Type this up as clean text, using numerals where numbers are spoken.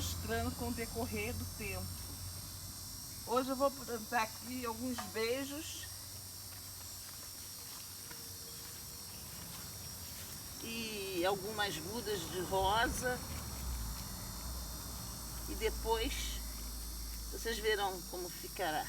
mostrando com o decorrer do tempo. Hoje eu vou plantar aqui alguns beijos e algumas mudas de rosa, e depois vocês verão como ficará.